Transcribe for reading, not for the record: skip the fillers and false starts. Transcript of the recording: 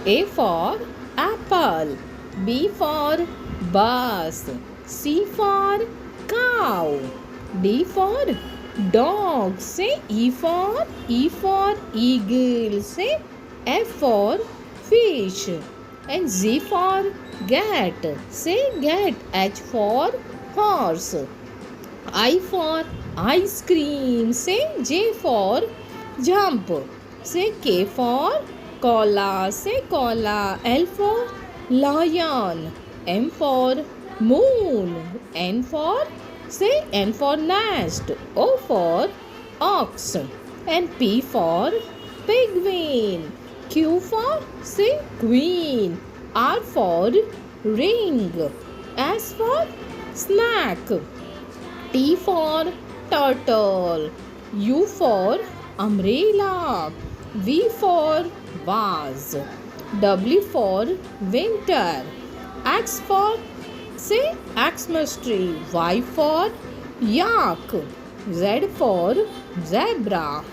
A for apple, B for bus, C for cow, D for dog. Say E for eagle. Say F for fish, and Z for cat. Say cat. H for horse, I for ice cream. Say J for jump. Say K for koala. Say koala. L for lion. M for moon. N for nest. O for ox. And P for penguin. Q for queen. R for ring. S for snack. T for turtle. U for umbrella. V for vase. W for winter. X for Xmas tree. Y for yak. Z for zebra.